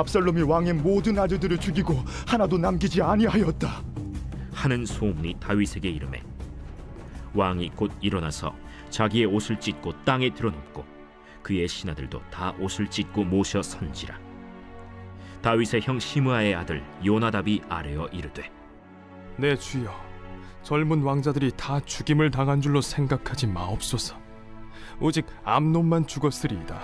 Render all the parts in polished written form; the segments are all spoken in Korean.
압살롬이 왕의 모든 아들들을 죽이고 하나도 남기지 아니하였다 하는 소문이 다윗에게 이르매 왕이 곧 일어나서 자기의 옷을 찢고 땅에 드러눕고 그의 신하들도 다 옷을 찢고 모셔 선지라. 다윗의 형 시므아의 아들 요나답이 아뢰어 이르되 내 주여, 젊은 왕자들이 다 죽임을 당한 줄로 생각하지 마옵소서. 오직 암논만 죽었으리이다.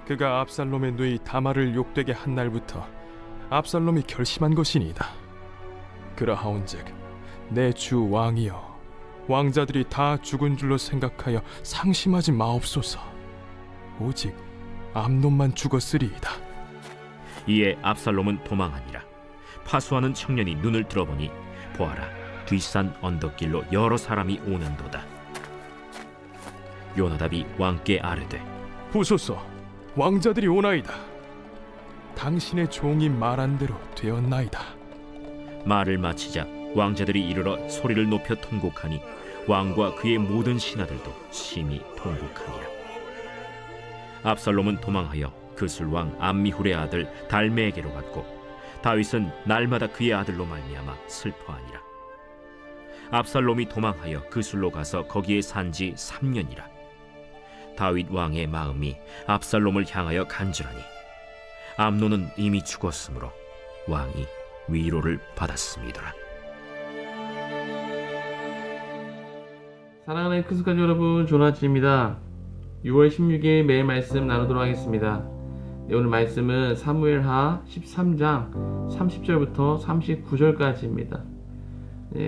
그가 압살롬의 누이 다말을 욕되게 한 날부터 압살롬이 결심한 것이니이다. 그러하온즉 내 주 왕이여, 왕자들이 다 죽은 줄로 생각하여 상심하지 마옵소서. 오직 암논만 죽었으리이다. 이에 압살롬은 도망하니라. 파수하는 청년이 눈을 들어보니 보아라, 뒷산 언덕길로 여러 사람이 오는도다. 요나답이 왕께 아뢰되 보소서, 왕자들이 오나이다. 당신의 종이 말한 대로 되었나이다. 말을 마치자 왕자들이 이르러 소리를 높여 통곡하니 왕과 그의 모든 신하들도 심히 통곡하니라. 압살롬은 도망하여 그술왕 암미훌의 아들 달메에게로 갔고 다윗은 날마다 그의 아들로 말미암아 슬퍼하니라. 압살롬이 도망하여 그술로 가서 거기에 산지 3년이라. 다윗 왕의 마음이 압살롬을 향하여 간절하니 암논은 이미 죽었으므로 왕이 위로를 받았습니다. 사랑하는 크스카지 여러분, 조나치입니다. 6월 16일 매일 말씀 나누도록 하겠습니다. 오늘 말씀은 사무엘하 13장 30절부터 39절까지입니다.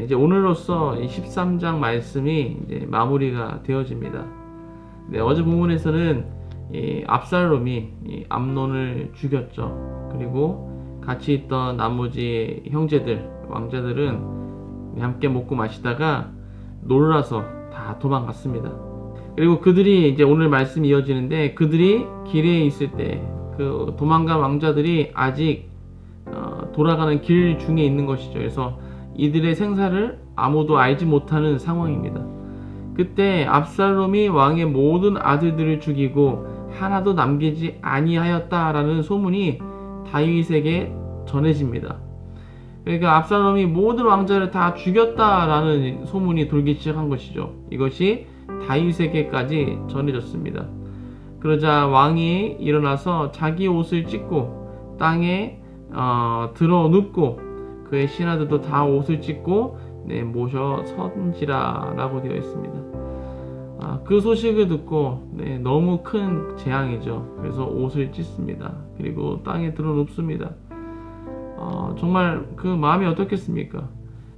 이제 오늘로써 이 13장 말씀이 이제 마무리가 되어집니다. 어제 본문에서는 압살롬이 암논을 죽였죠. 그리고 같이 있던 나머지 형제들, 왕자들은 함께 먹고 마시다가 놀라서 다 도망갔습니다. 그리고 그들이 이제 오늘 말씀이 이어지는데, 그들이 길에 있을 때 그 도망간 왕자들이 아직 돌아가는 길 중에 있는 것이죠. 그래서 이들의 생사를 아무도 알지 못하는 상황입니다. 그때 압살롬이 왕의 모든 아들들을 죽이고 하나도 남기지 아니하였다라는 소문이 다윗에게 전해집니다. 그러니까 압살롬이 모든 왕자를 다 죽였다라는 소문이 돌기 시작한 것이죠. 이것이 다윗에게까지 전해졌습니다. 그러자 왕이 일어나서 자기 옷을 찢고 땅에 들어 눕고 그의 신하들도 다 옷을 찢고 모셔 선지라 라고 되어 있습니다. 그 소식을 듣고 너무 큰 재앙이죠. 그래서 옷을 찢습니다. 그리고 땅에 들어 눕습니다. 정말 그 마음이 어떻겠습니까?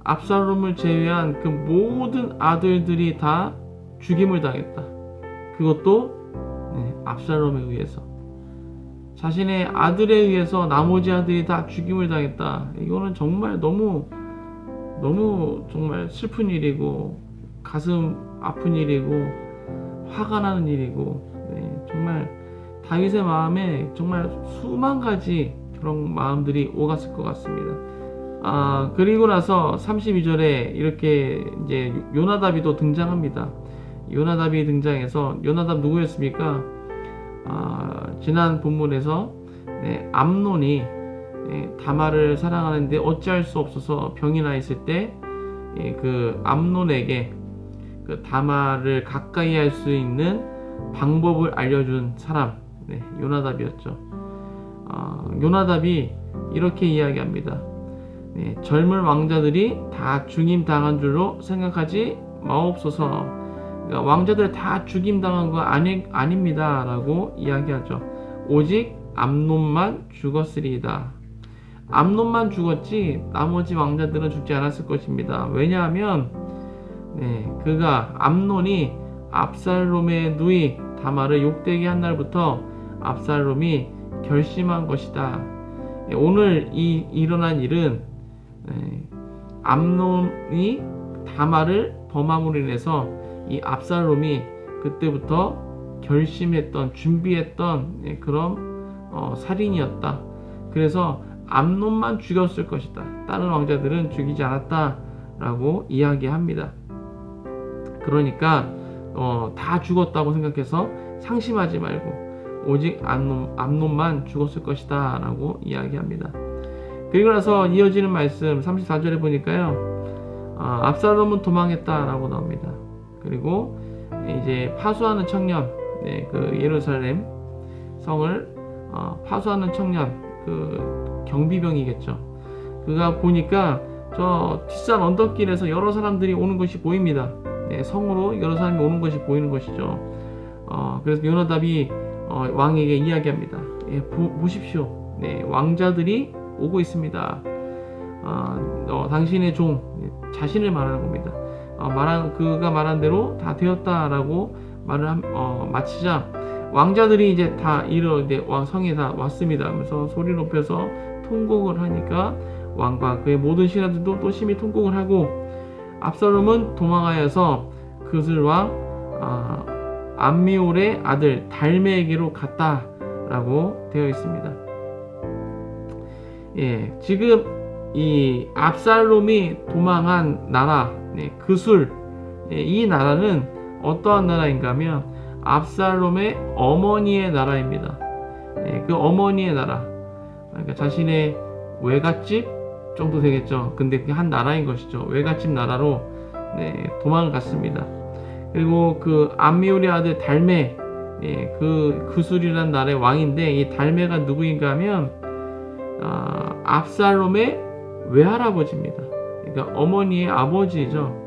압살롬을 제외한 그 모든 아들들이 다 죽임을 당했다. 그것도 압살롬에 의해서, 자신의 아들에 의해서 나머지 아들이 다 죽임을 당했다. 이거는 정말 너무 정말 슬픈 일이고 가슴 아픈 일이고 화가 나는 일이고, 정말 다윗의 마음에 정말 수만 가지 그런 마음들이 오갔을 것 같습니다. 그리고 나서 32절에 이렇게 이제 요나답이 또 등장합니다. 요나답이 등장해서, 요나답 누구였습니까? 지난 본문에서 암논이 다말을 사랑하는데 어찌할 수 없어서 병이 나 있을 때 그 암논에게 그 다말을 가까이 할 수 있는 방법을 알려준 사람, 요나답이었죠. 요나답이 이렇게 이야기합니다. 젊은 왕자들이 다 죽임당한 줄로 생각하지 마옵소서. 그러니까 왕자들 다 죽임당한 거 아닙니다 라고 이야기하죠. 오직 암논만 죽었으리이다. 암논만 죽었지 나머지 왕자들은 죽지 않았을 것입니다. 왜냐하면 그가, 암논이 압살롬의 누이 다말을 욕되게 한 날부터 압살롬이 결심한 것이다. 오늘 일어난 일은 암논이 다말을 범함으로 인해서 이 압살롬이 그때부터 결심했던, 준비했던 그런 살인이었다. 그래서 암논만 죽였을 것이다. 다른 왕자들은 죽이지 않았다라고 이야기합니다. 그러니까 다 죽었다고 생각해서 상심하지 말고 오직 암논만 죽었을 것이다 라고 이야기합니다. 그리고 나서 이어지는 말씀 34절에 보니까요, 압살롬은 도망했다 라고 나옵니다. 그리고 이제 파수하는 청년, 그 예루살렘 성을 파수하는 청년, 그 경비병이겠죠. 그가 보니까 저 뒷산 언덕길에서 여러 사람들이 오는 것이 보입니다. 성으로 여러 사람이 오는 것이 보이는 것이죠. 그래서 요나답이 왕에게 이야기합니다. 보십시오. 왕자들이 오고 있습니다. 당신의 종, 자신을 말하는 겁니다. 그가 말한 대로 다 되었다라고 말을 마치자 왕자들이 이제 다 이제 성에 다 왔습니다. 하면서 소리 높여서 통곡을 하니까 왕과 그의 모든 신하들도 또 심히 통곡을 하고, 압살롬은 도망하여서 그슬 왕 암미올의 아들 달메에게로 갔다라고 되어 있습니다. 지금 이 압살롬이 도망한 나라, 그술, 이 나라는 어떠한 나라인가 하면 압살롬의 어머니의 나라입니다. 그 어머니의 나라, 그러니까 자신의 외갓집 정도 되겠죠. 근데 그게 한 나라인 것이죠. 외갓집 나라로 도망을 갔습니다. 그리고 그 암미올의 아들 달메, 그 그술이라는 나라의 왕인데, 이 달메가 누구인가 하면 압살롬의 외할아버지입니다. 그러니까 어머니의 아버지죠.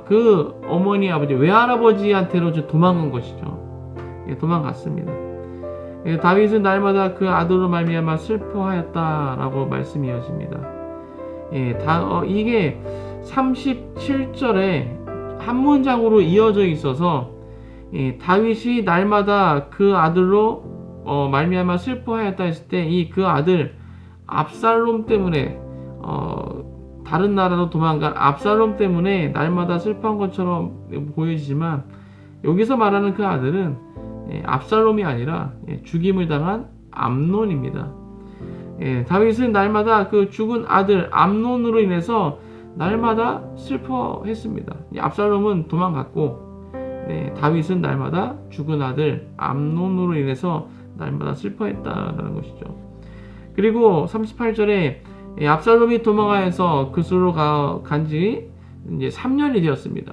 그 어머니의 아버지, 외할아버지한테로 도망간 것이죠. 도망갔습니다. 다윗은 날마다 그 아들로 말미암아 슬퍼하였다라고 말씀이 이어집니다. 이게 37절에 한 문장으로 이어져 있어서 다윗이 날마다 그 아들로 말미암아 슬퍼하였다 했을 때, 이 그 아들 압살롬 때문에 다른 나라로 도망간 압살롬 때문에 날마다 슬퍼한 것처럼 보여지지만, 여기서 말하는 그 아들은 압살롬이 아니라 죽임을 당한 암논입니다. 다윗은 날마다 그 죽은 아들 암논으로 인해서 날마다 슬퍼했습니다. 압살롬은 도망갔고, 다윗은 날마다 죽은 아들 암논으로 인해서 날마다 슬퍼했다라는 것이죠. 그리고 38절에 압살롬이 도망하여서 그술로 간지 이제 3년이 되었습니다.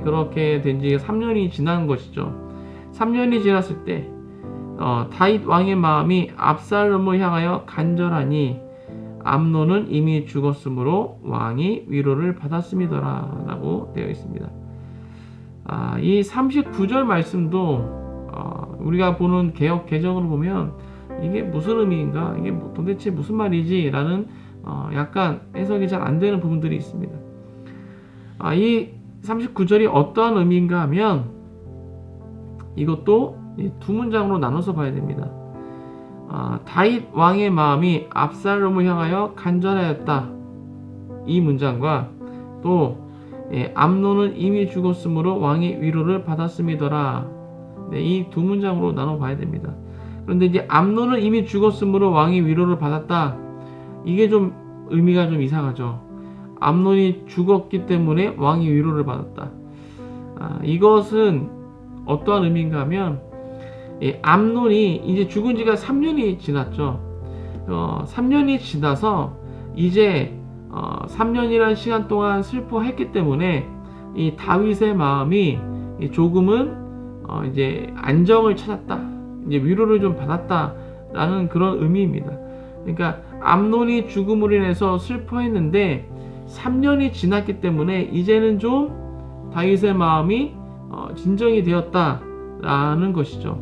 그렇게 된 지 3년이 지난 것이죠. 3년이 지났을 때 다윗 왕의 마음이 압살롬을 향하여 간절하니 암논은 이미 죽었으므로 왕이 위로를 받았음이더라 라고 되어 있습니다. 이 39절 말씀도 우리가 보는 개역 개정으로 보면 이게 무슨 의미인가, 이게 도대체 무슨 말이지 라는 약간 해석이 잘 안 되는 부분들이 있습니다. 이 39절이 어떠한 의미인가 하면 이것도 두 문장으로 나눠서 봐야 됩니다. 다윗 왕의 마음이 압살롬을 향하여 간절하였다, 이 문장과 또 암논은 이미 죽었으므로 왕이 위로를 받았음이더라, 이 두 문장으로 나눠 봐야 됩니다. 그런데 이제 암논은 이미 죽었으므로 왕이 위로를 받았다, 이게 좀 의미가 좀 이상하죠. 암논이 죽었기 때문에 왕이 위로를 받았다. 이것은 어떠한 의미인가 하면 암논이 이제 죽은 지가 3년이 지났죠. 3년이 지나서 이제 3년이라는 시간 동안 슬퍼했기 때문에 이 다윗의 마음이 조금은 이제 안정을 찾았다, 이제 위로를 좀 받았다라는 그런 의미입니다. 그러니까 암논이 죽음으로 인해서 슬퍼했는데 3년이 지났기 때문에 이제는 좀 다윗의 마음이 진정이 되었다라는 것이죠.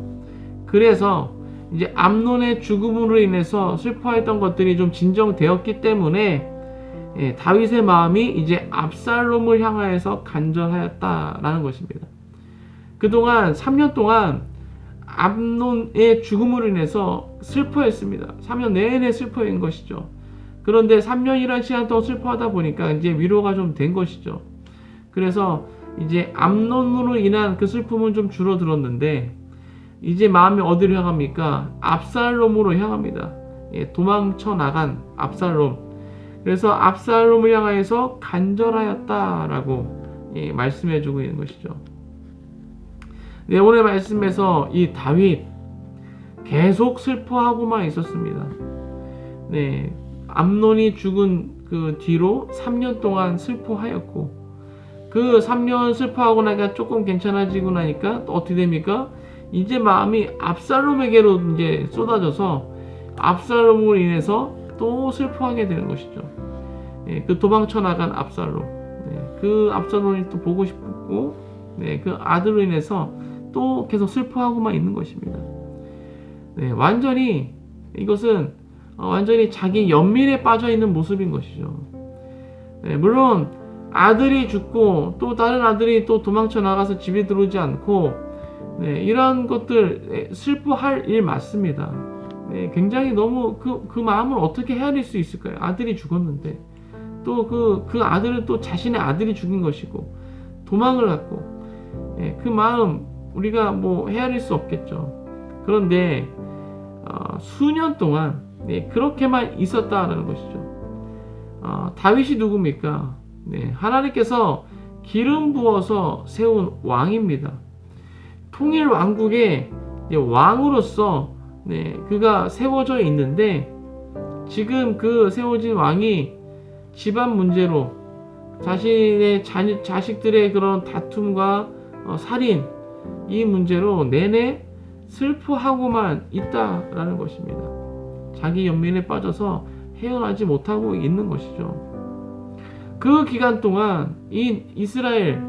그래서 이제 암논의 죽음으로 인해서 슬퍼했던 것들이 좀 진정되었기 때문에 다윗의 마음이 이제 압살롬을 향하여서 간절하였다라는 것입니다. 그동안 3년 동안 암논의 죽음으로 인해서 슬퍼했습니다. 3년 내내 슬퍼한 것이죠. 그런데 3년이라는 시간 동안 슬퍼하다 보니까 이제 위로가 좀 된 것이죠. 그래서 이제 암논으로 인한 그 슬픔은 좀 줄어들었는데, 이제 마음이 어디로 향합니까? 압살롬으로 향합니다. 도망쳐 나간 압살롬. 그래서 압살롬을 향하여서 간절하였다라고 말씀해주고 있는 것이죠. 오늘 말씀에서 이 다윗, 계속 슬퍼하고만 있었습니다. 네, 암논이 죽은 그 뒤로 3년 동안 슬퍼하였고, 그 3년 슬퍼하고 나니까 조금 괜찮아지고 나니까 또 어떻게 됩니까? 이제 마음이 압살롬에게로 이제 쏟아져서 압살롬으로 인해서 또 슬퍼하게 되는 것이죠. 네, 그 도망쳐 나간 압살롬, 네, 그 압살롬이 또 보고 싶고, 네, 그 아들로 인해서 또 계속 슬퍼하고만 있는 것입니다. 네, 완전히 이것은 완전히 자기 연민에 빠져 있는 모습인 것이죠. 네, 물론 아들이 죽고 또 다른 아들이 또 도망쳐 나가서 집에 들어오지 않고, 네, 이런 것들 슬퍼할 일 맞습니다. 네, 굉장히 너무 그 마음을 어떻게 헤아릴 수 있을까요? 아들이 죽었는데 또 그 아들은 또 자신의 아들이 죽인 것이고 도망을 갔고, 네, 그 마음 우리가 뭐 헤아릴 수 없겠죠. 그런데 수년 동안, 네, 그렇게만 있었다라는 것이죠. 다윗이 누굽니까? 네, 하나님께서 기름 부어서 세운 왕입니다. 통일 왕국의 왕으로서, 네, 그가 세워져 있는데, 지금 그 세워진 왕이 집안 문제로 자신의 자식들의 그런 다툼과 살인, 이 문제로 내내 슬퍼하고만 있다라는 것입니다. 자기 연민에 빠져서 헤어나지 못하고 있는 것이죠. 그 기간 동안 이 이스라엘,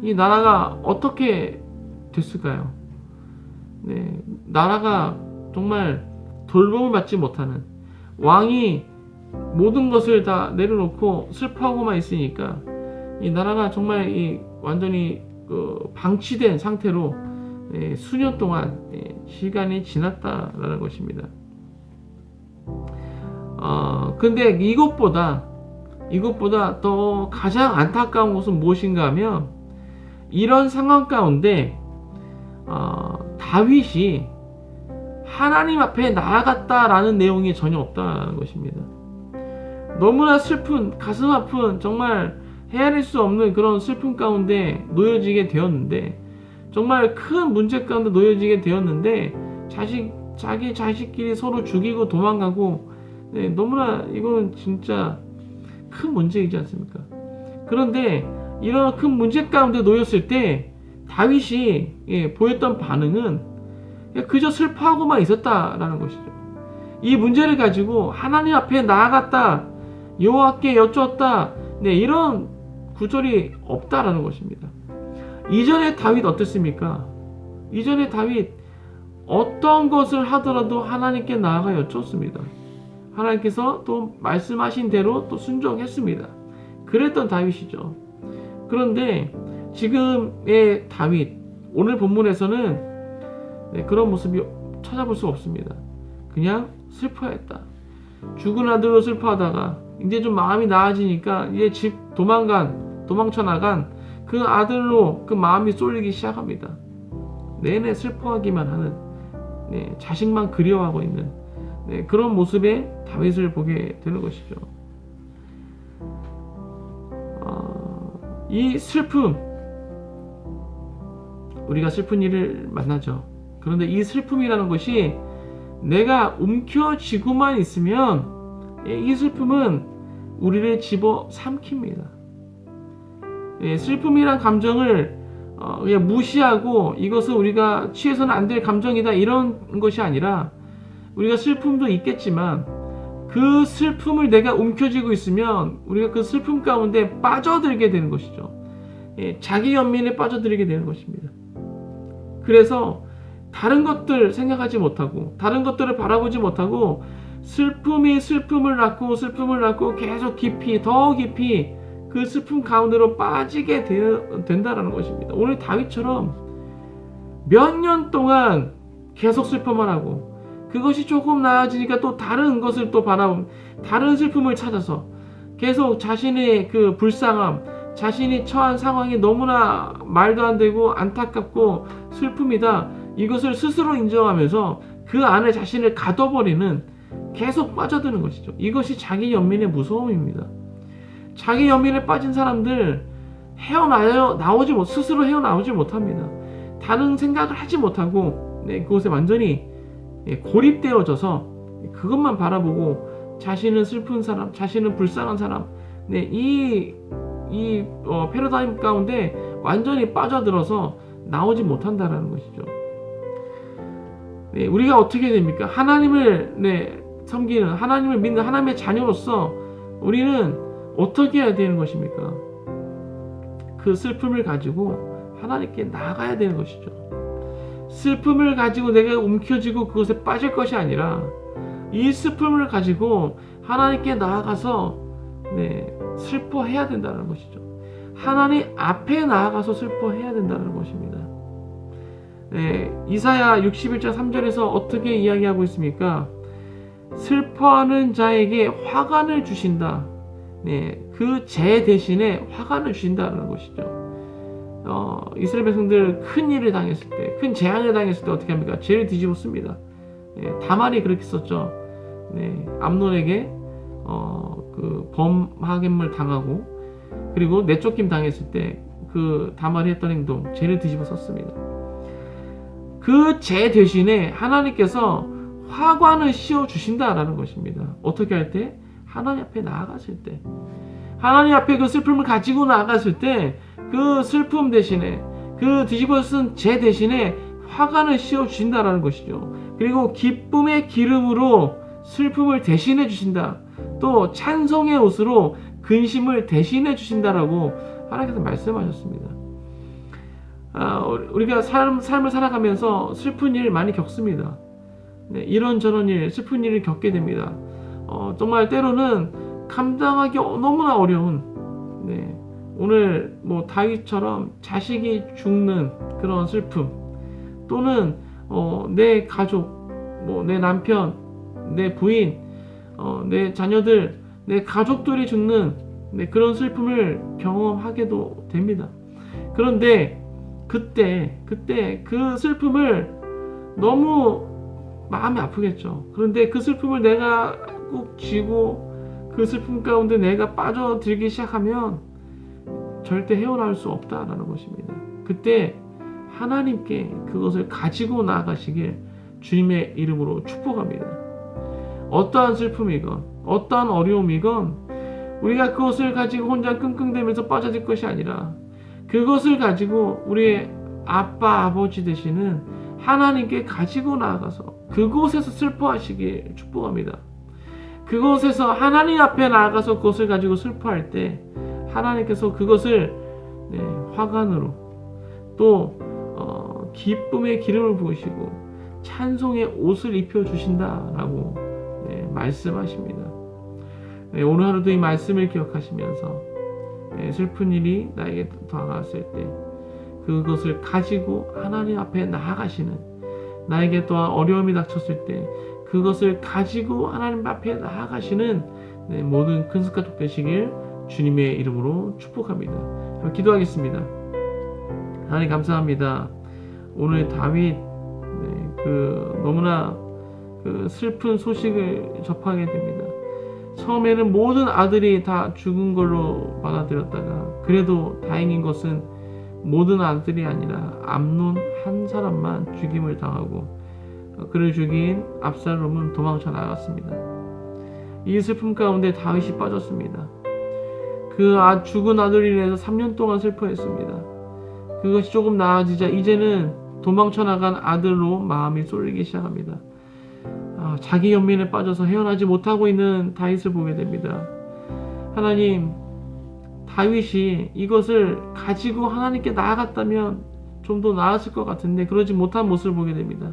이 나라가 어떻게 됐을까요? 네, 나라가 정말 돌봄을 받지 못하는, 왕이 모든 것을 다 내려놓고 슬퍼하고만 있으니까 이 나라가 정말 완전히 방치된 상태로 수년 동안 시간이 지났다라는 것입니다. 근데 이것보다 더 가장 안타까운 것은 무엇인가 하면, 이런 상황 가운데 다윗이 하나님 앞에 나아갔다라는 내용이 전혀 없다는 것입니다. 너무나 슬픈, 가슴 아픈, 정말 헤아릴 수 없는 그런 슬픔 가운데 놓여지게 되었는데, 정말 큰 문제 가운데 놓여지게 되었는데, 자기 자식끼리 서로 죽이고 도망가고, 네, 너무나 이건 진짜 큰 문제이지 않습니까? 그런데 이런 큰 문제 가운데 놓였을 때 다윗이 보였던 반응은 그저 슬퍼하고만 있었다라는 것이죠. 이 문제를 가지고 하나님 앞에 나아갔다, 여호와께 여쭈었다, 네, 이런 구절이 없다라는 것입니다. 이전에 다윗 어땠습니까? 이전에 다윗 어떤 것을 하더라도 하나님께 나아가 여쭈었습니다. 하나님께서 또 말씀하신 대로 또 순종했습니다. 그랬던 다윗이죠. 그런데 지금의 다윗, 오늘 본문에서는, 네, 그런 모습이 찾아볼 수 없습니다. 그냥 슬퍼했다. 죽은 아들로 슬퍼하다가 이제 좀 마음이 나아지니까 이제 집 도망쳐 나간 그 아들로 그 마음이 쏠리기 시작합니다. 내내 슬퍼하기만 하는, 네, 자식만 그리워하고 있는, 네, 그런 모습의 다윗을 보게 되는 것이죠. 이 슬픔, 우리가 슬픈 일을 만나죠. 그런데 이 슬픔이라는 것이 내가 움켜쥐고만 있으면 이 슬픔은 우리를 집어 삼킵니다. 슬픔이란 감정을 그냥 무시하고 이것은 우리가 취해서는 안 될 감정이다, 이런 것이 아니라, 우리가 슬픔도 있겠지만 그 슬픔을 내가 움켜쥐고 있으면 우리가 그 슬픔 가운데 빠져들게 되는 것이죠. 자기 연민에 빠져들게 되는 것입니다. 그래서 다른 것들 생각하지 못하고, 다른 것들을 바라보지 못하고, 슬픔이 슬픔을 낳고 계속 더 깊이 그 슬픔 가운데로 빠지게 된다라는 것입니다. 오늘 다윗처럼 몇 년 동안 계속 슬픔만 하고, 그것이 조금 나아지니까 또 다른 것을 또 바라보고, 다른 슬픔을 찾아서 계속 자신의 그 불쌍함, 자신이 처한 상황이 너무나 말도 안 되고 안타깝고 슬픔이다, 이것을 스스로 인정하면서 그 안에 자신을 가둬버리는, 계속 빠져드는 것이죠. 이것이 자기 연민의 무서움입니다. 자기 연민에 빠진 사람들 스스로 헤어나오지 못합니다. 다른 생각을 하지 못하고, 네, 그곳에 완전히 고립되어져서 그것만 바라보고 자신은 슬픈 사람, 자신은 불쌍한 사람, 이 패러다임 가운데 완전히 빠져들어서 나오지 못한다라는 것이죠. 우리가 어떻게 됩니까? 하나님을 섬기는, 하나님을 믿는 하나님의 자녀로서 우리는 어떻게 해야 되는 것입니까? 그 슬픔을 가지고 하나님께 나아가야 되는 것이죠. 슬픔을 가지고 내가 움켜쥐고 그것에 빠질 것이 아니라 이 슬픔을 가지고 하나님께 나아가서 슬퍼해야 된다는 것이죠. 하나님 앞에 나아가서 슬퍼해야 된다는 것입니다. 이사야 61장 3절에서 어떻게 이야기하고 있습니까? 슬퍼하는 자에게 화관을 주신다. 그 죄 대신에 화관을 주신다는 것이죠. 이스라엘 백성들 큰 일을 당했을 때, 큰 재앙을 당했을 때 어떻게 합니까? 죄를 뒤집어 씁니다. 다말이 그렇게 썼죠. 암논에게 그 범하겜을 당하고, 그리고 내쫓김 당했을 때 그 다말이 했던 행동, 죄를 뒤집어 썼습니다. 그 죄 대신에 하나님께서 화관을 씌워 주신다라는 것입니다. 어떻게 할 때? 하나님 앞에 나아갔을 때, 하나님 앞에 그 슬픔을 가지고 나아갔을 때, 그 슬픔 대신에, 그 뒤집어 쓴 죄 대신에 화관을 씌워 주신다라는 것이죠. 그리고 기쁨의 기름으로 슬픔을 대신해 주신다. 또 찬송의 옷으로 근심을 대신해 주신다라고 하나님께서 말씀하셨습니다. 우리가 삶을 살아가면서 슬픈 일 많이 겪습니다. 이런저런 일, 슬픈 일을 겪게 됩니다. 정말 때로는 감당하기 너무나 어려운, 오늘 다윗처럼 자식이 죽는 그런 슬픔, 또는 내 가족, 내 남편, 내 부인, 내 자녀들, 내 가족들이 죽는 그런 슬픔을 경험하게도 됩니다. 그런데 그때 그 슬픔을 너무 마음이 아프겠죠. 그런데 그 슬픔을 내가 꼭 쥐고 그 슬픔 가운데 내가 빠져들기 시작하면 절대 헤어나올 수 없다라는 것입니다. 그때 하나님께 그것을 가지고 나아가시길 주님의 이름으로 축복합니다. 어떠한 슬픔이건 어떠한 어려움이건 우리가 그것을 가지고 혼자 끙끙대면서 빠져들 것이 아니라 그것을 가지고 우리의 아빠, 아버지 되시는 하나님께 가지고 나아가서 그곳에서 슬퍼하시길 축복합니다. 그곳에서 하나님 앞에 나아가서 그것을 가지고 슬퍼할 때 하나님께서 그것을 화관으로, 또 기쁨의 기름을 부으시고 찬송의 옷을 입혀주신다라고 말씀하십니다. 오늘 하루도 이 말씀을 기억하시면서 슬픈 일이 나에게 다가왔을 때 그것을 가지고 하나님 앞에 나아가시는, 나에게 또한 어려움이 닥쳤을 때 그것을 가지고 하나님 앞에 나아가시는 모든 큰 습가족 되시길 주님의 이름으로 축복합니다. 기도하겠습니다. 하나님 감사합니다. 오늘 다윗 너무나 슬픈 소식을 접하게 됩니다. 처음에는 모든 아들이 다 죽은 걸로 받아들였다가 그래도 다행인 것은 모든 아들이 아니라 암논 한 사람만 죽임을 당하고 그를 죽인 압살롬은 도망쳐 나갔습니다. 이 슬픔 가운데 다윗이 빠졌습니다. 그 죽은 아들로 인해서 3년 동안 슬퍼했습니다. 그것이 조금 나아지자 이제는 도망쳐 나간 아들로 마음이 쏠리기 시작합니다. 자기 연민에 빠져서 헤어나지 못하고 있는 다윗을 보게 됩니다. 하나님, 다윗이 이것을 가지고 하나님께 나아갔다면 좀 더 나았을 것 같은데 그러지 못한 모습을 보게 됩니다.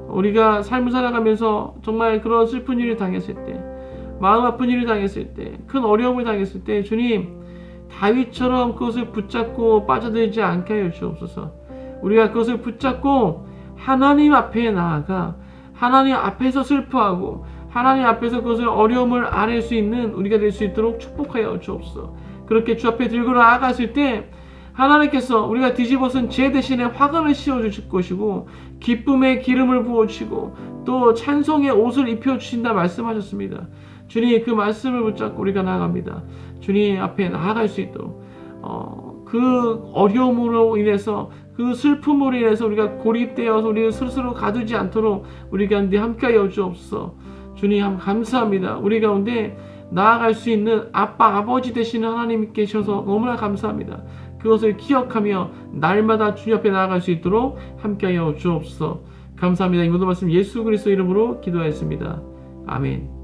우리가 삶을 살아가면서 정말 그런 슬픈 일을 당했을 때, 마음 아픈 일을 당했을 때, 큰 어려움을 당했을 때 주님, 다윗처럼 그것을 붙잡고 빠져들지 않게 하여 주옵소서. 우리가 그것을 붙잡고 하나님 앞에 나아가 하나님 앞에서 슬퍼하고 하나님 앞에서 그것을 어려움을 앓을 수 있는 우리가 될 수 있도록 축복하여 주옵소서. 그렇게 주 앞에 들고 나아갔을 때 하나님께서 우리가 뒤집어쓴 죄 대신에 화관을 씌워주실 것이고 기쁨의 기름을 부어주시고 또 찬송의 옷을 입혀주신다 말씀하셨습니다. 주님, 그 말씀을 붙잡고 우리가 나아갑니다. 주님 앞에 나아갈 수 있도록 그 어려움으로 인해서 그 슬픔으로 인해서 우리가 고립되어서 우리를 스스로 가두지 않도록 우리 가운데 함께하여 주옵소서. 주님 감사합니다. 우리 가운데 나아갈 수 있는 아빠 아버지 되시는 하나님이 계셔서 너무나 감사합니다. 그것을 기억하며 날마다 주님 앞에 나아갈 수 있도록 함께하여 주옵소서. 감사합니다. 이 모든 말씀 예수 그리스도 이름으로 기도하였습니다. 아멘.